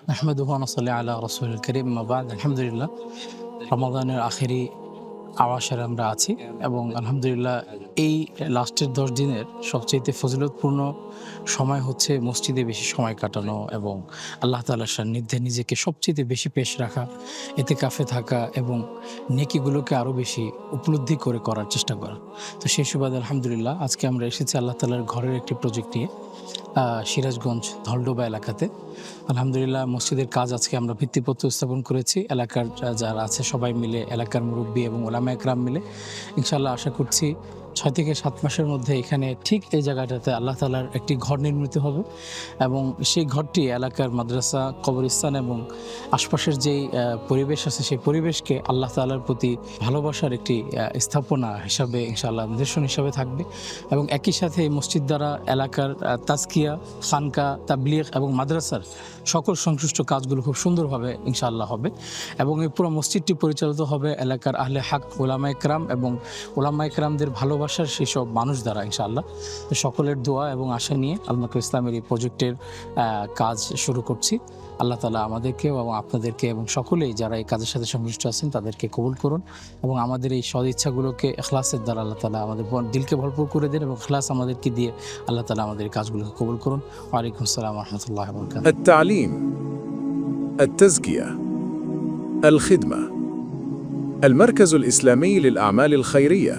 নাহমাদুহু ওয়া নুসাল্লি আলা রাসূলিল কারীম, আম্মা বা'দ। আলহামদুলিল্লাহ, রমাদানের আখেরি আওয়াশের আমরা আছি এবং আলহামদুলিল্লাহ এই লাস্টের 10 দিনের সবচাইতে ফজিলতপূর্ণ সময় হচ্ছে মসজিদে বেশি সময় কাটানো এবং আল্লাহ তাআলার সান্নিধ্যে নিজেকে সবচাইতে বেশি পেশ রাখা, ইতিকাফে থাকা এবং নেকিগুলোকে আরও বেশি উপলব্ধি করে করার চেষ্টা করা। তো সেই সুবাদে আলহামদুলিল্লাহ আজকে আমরা এসেছি আল্লাহ তাআলার ঘরের একটি প্রজেক্ট নিয়ে সিরাজগঞ্জ ধলডোবা এলাকাতে। আলহামদুলিল্লাহ মসজিদের কাজ আজকে আমরা ভিত্তিপত্র স্থাপন করেছি। এলাকার যারা আছে সবাই মিলে, এলাকার মুরব্বী এবং ওলামা একরাম মিলে ইনশাআল্লাহ আশা করছি 6 থেকে 7 মাসের মধ্যে এখানে ঠিক এই জায়গাটাতে আল্লাহ তাআলার একটি ঘর নির্মিত হবে এবং সেই ঘরটি এলাকার মাদ্রাসা, কবরস্থান এবং আশপাশের যেই পরিবেশ আছে সেই পরিবেশকে আল্লাহ তাআলার প্রতি ভালোবাসার একটি স্থাপনা হিসাবে ইনশাআল্লাহ নিদর্শন হিসাবে থাকবে এবং একই সাথে এই মসজিদ দ্বারা এলাকার তাজকিয়া, খানকা, তাবলীগ এবং মাদ্রাসার সকল সংশ্লিষ্ট কাজগুলো খুব সুন্দরভাবে ইনশাআল্লাহ হবে এবং এই পুরো মসজিদটি পরিচালিত হবে এলাকার আহলে হক, ওলামা একরাম এবং ওলামা একরামদের ভালোবাসার সেই সব মানুষ দ্বারা ইনশাআল্লাহ। তো সকলের দোয়া এবং আশা নিয়ে আল মাকরুম ইসলামের এই প্রজেক্টের কাজ শুরু করছি। আল্লাহ তাআলা আমাদেরকে এবং আপনাদেরকে এবং সকলেই যারা এই কাজের সাথে সংশ্লিষ্ট আছেন তাদেরকে কবুল করুন এবং আমাদের এই সদিচ্ছাগুলোকে ইখলাসের দ্বারা আল্লাহ তাআলা আমাদের দিলকে ভরপুর করে দেন এবং ইখলাস আমাদেরকে দিয়ে আল্লাহ তাআলা আমাদের এই কাজগুলোকে কবুল করুন। ওয়া আলাইকুম আসসালাম ওয়া রাহমাতুল্লাহি ওয়া বারাকাতুহু। التعليم، التزكية، الخدمة. المركز الإسلامي للأعمال الخيرية